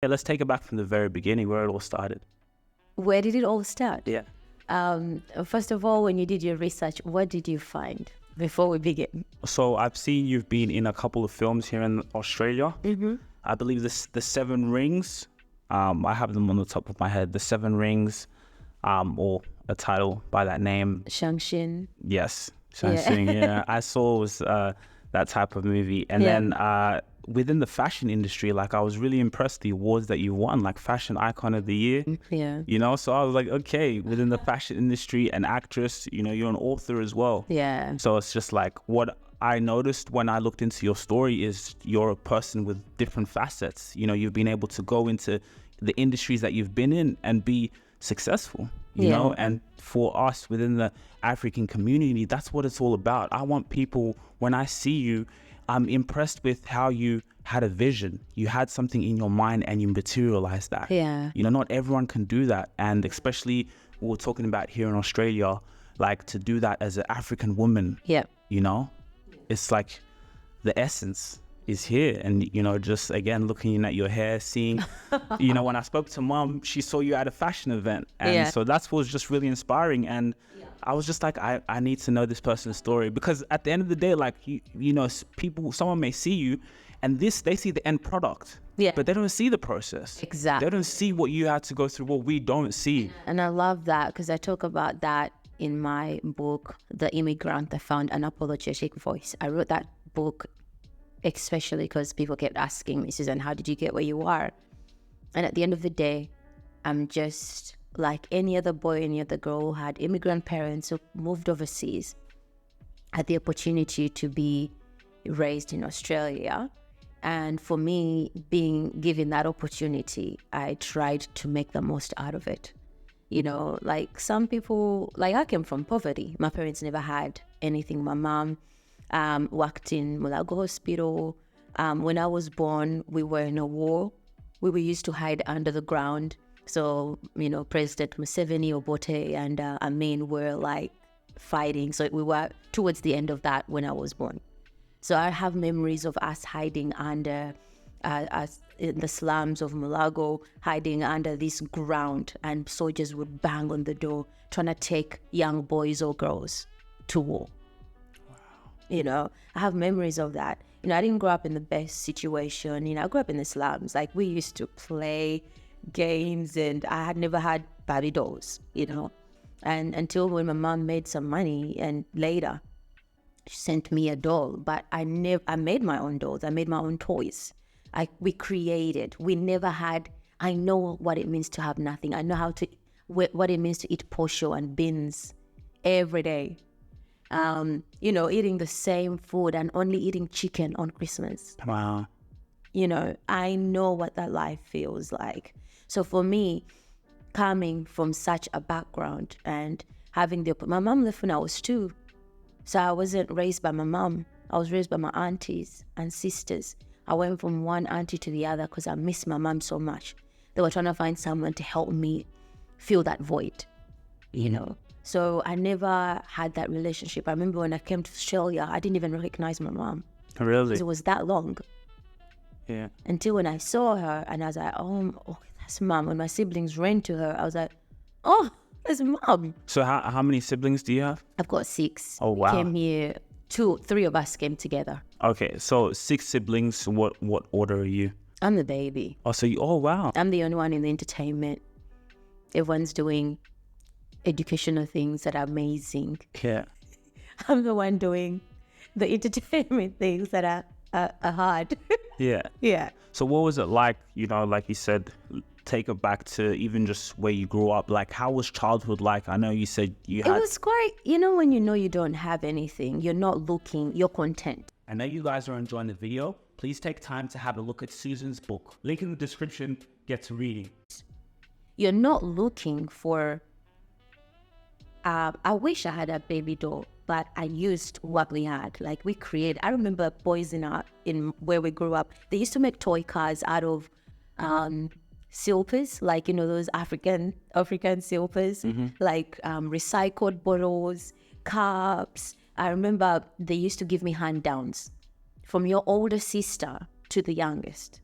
Yeah, let's take it back from the very beginning, where it all started. Where did it all start? Yeah. First of all, when you did your research, what did you find before we begin? So I've seen you've been in a couple of films here in Australia. I believe the Seven Rings. I have them on the top of my head. The Seven Rings, or a title by that name. Shangshin. Yes, Shang-Chi, yeah. I saw it was that type of movie. And then within the fashion industry, like I was really impressed the awards that you won, like Fashion Icon of the Year. Yeah. You know, so I was like, okay, within the fashion industry, an actress, you know, you're an author as well. Yeah. So it's just like what I noticed when I looked into your story is you're a person with different facets. You know, you've been able to go into the industries that you've been in and be successful, you know, and for us within the African community, that's what it's all about. I want people, when I see you, I'm impressed with how you had a vision. You had something in your mind and you materialized that. Yeah. You know, not everyone can do that. And especially what we're talking about here in Australia, like to do that as an African woman, you know, it's like the essence is here. And, you know, just again, looking at your hair, seeing, you know, when I spoke to mom, she saw you at a fashion event. And so that's what was just really inspiring. And I was just like, I need to know this person's story, because at the end of the day, like, you know, someone may see you and they see the end product, but they don't see the process. Exactly. They don't see what you had to go through, what we don't see. And I love that because I talk about that in my book, The Immigrant That Found an Unapologetic Voice. I wrote that book especially because people kept asking me, Suzan, how did you get where you are? And at the end of the day, I'm just like any other boy, any other girl who had immigrant parents who moved overseas, had the opportunity to be raised in Australia. And for me, being given that opportunity, I tried to make the most out of it. You know, like some people, like I came from poverty. My parents never had anything. My mom worked in Mulago Hospital. When I was born, we were in a war. We were used to hide under the ground. So, you know, President Museveni, Obote, and Amin were like fighting. So we were towards the end of that when I was born. So I have memories of us hiding under, us in the slums of Mulago, hiding under this ground, and soldiers would bang on the door trying to take young boys or girls to war. Wow. You know, I have memories of that. You know, I didn't grow up in the best situation. You know, I grew up in the slums. Like, we used to play games, and I had never had Barbie dolls, you know. And until when my mom made some money, and later she sent me a doll. But I made my own dolls. I made my own toys. We created. We never had. I know what it means to have nothing. I know what it means to eat posho and beans every day. You know, eating the same food and only eating chicken on Christmas. Wow. You know, I know what that life feels like. So for me, coming from such a background and having my mom left when I was 2. So I wasn't raised by my mom. I was raised by my aunties and sisters. I went from one auntie to the other because I missed my mom so much. They were trying to find someone to help me fill that void, you know. So I never had that relationship. I remember when I came to Australia, I didn't even recognize my mom. Really? It was that long. Yeah. Until when I saw her and I was like, oh, that's mom. When my siblings ran to her, I was like, oh, that's mom. So how many siblings do you have? I've got 6. Oh, wow. Came here, 3 of us came together. Okay, so 6 siblings. What order are you? I'm the baby. Oh, wow. I'm the only one in the entertainment. Everyone's doing educational things that are amazing. Yeah. I'm the one doing the entertainment things that are hard. Yeah. Yeah. So what was it like, you know, like you said, take it back to even just where you grew up. Like, how was childhood like? I know you said you had... It was quite, you know you don't have anything, you're not looking, you're content. I know you guys are enjoying the video. Please take time to have a look at Suzan's book. Link in the description. Get to reading. You're not looking for... I wish I had a baby doll, but I used what we had. Like, we created... I remember boys in where we grew up, they used to make toy cars out of silvers, like, you know, those African silvers, like recycled bottles, cups. I remember they used to give me hand downs from your older sister to the youngest.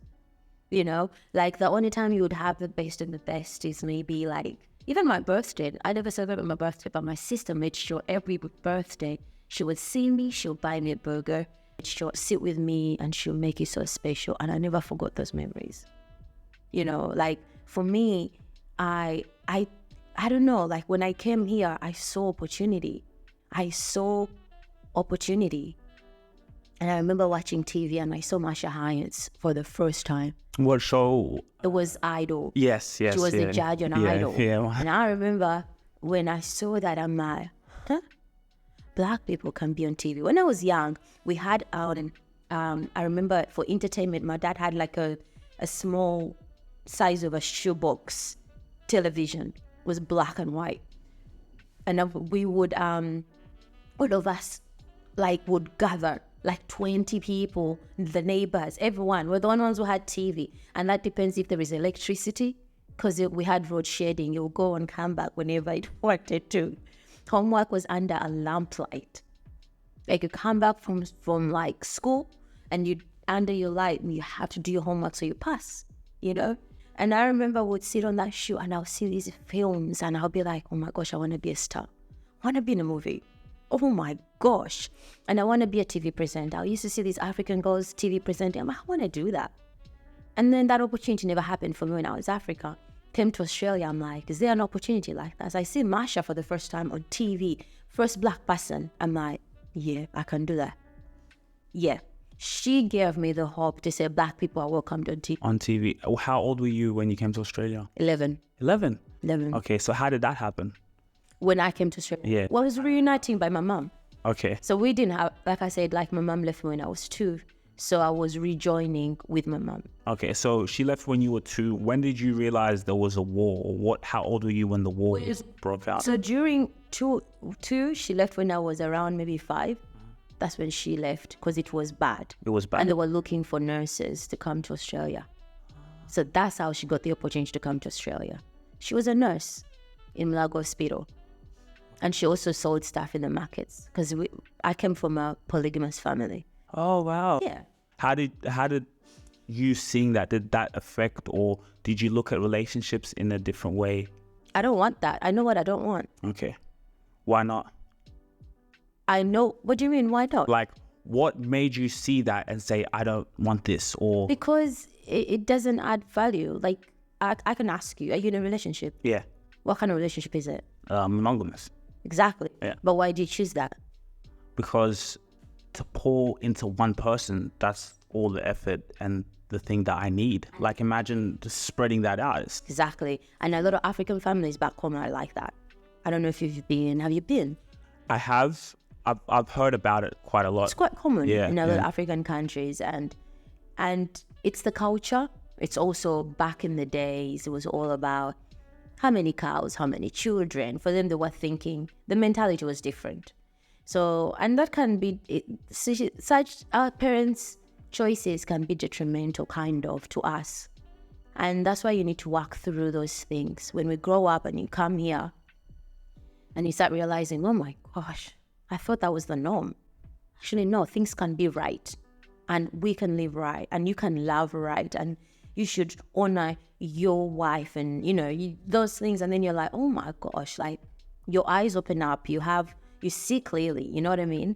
you know, like the only time you would have the best of the best is maybe like, even my birthday. I never celebrated my birthday, but my sister made sure every birthday she would see me, she'll buy me a burger, she'll sit with me, and she'll make it so special. And I never forgot those memories. You know, like for me, I don't know, like when I came here, I saw opportunity. And I remember watching TV and I saw Masha Hines for the first time. What show? It was Idol. Yes. She was the judge on Idol. Yeah. And I remember when I saw that, I'm like, huh? Black people can be on TV. When I was young, we had out, I remember for entertainment, my dad had like a small size of a shoebox television. It was black and white. And we would, all of us like would gather, like 20 people, the neighbors, everyone. We're the ones who had TV. And that depends if there is electricity, because we had road shading. You would go and come back whenever it wanted to. Homework was under a lamplight. Like you come back from like school and you under your light and you have to do your homework so you pass, you know? And I remember I would sit on that shoe and I'll see these films and I'll be like, oh my gosh, I want to be a star. I want to be in a movie. Oh my gosh. And I want to be a TV presenter. I used to see these African girls TV presenting. I'm like, I want to do that. And then that opportunity never happened for me when I was Africa. Came to Australia, I'm like, is there an opportunity like that? As I see Masha for the first time on TV, first black person, I'm like, yeah, I can do that. Yeah. She gave me the hope to say black people are welcomed on TV. On TV. How old were you when you came to Australia? 11. 11? 11. Okay, so how did that happen? When I came to Australia? Yeah. Well, I was reuniting by my mom. Okay. So we didn't have, like I said, like my mom left me when I was 2. So I was rejoining with my mom. Okay, so she left when you were 2. When did you realize there was a war? Or how old were you when the war broke out? So during two, she left when I was around maybe 5. That's when she left because it was bad. It was bad. And they were looking for nurses to come to Australia. So that's how she got the opportunity to come to Australia. She was a nurse in Mulago Hospital. And she also sold stuff in the markets because I came from a polygamous family. Oh, wow. Yeah. How did you seeing that, did that affect, or did you look at relationships in a different way? I don't want that. I know what I don't want. Okay. Why not? I know. What do you mean, why not? Like, what made you see that and say, I don't want this, or? Because it doesn't add value. Like, I can ask you, are you in a relationship? Yeah. What kind of relationship is it? Monogamous. Exactly. Yeah. But why did you choose that? Because to pour into one person, that's all the effort and the thing that I need. Like, imagine just spreading that out. Exactly. And a lot of African families back home are like that. I don't know if you've been. Have you been? I have. I've heard about it quite a lot. It's quite common in a lot of yeah. African countries, and it's the culture. It's also back in the days, it was all about how many cows, how many children. For them, they were thinking, the mentality was different. So, and that can be, such our parents' choices can be detrimental kind of to us. And that's why you need to work through those things. When we grow up and you come here and you start realizing, oh my gosh, I thought that was the norm. Actually, no, things can be right. And we can live right. And you can love right. And you should honor your wife and, those things. And then you're like, oh my gosh, like your eyes open up. You see clearly, you know what I mean?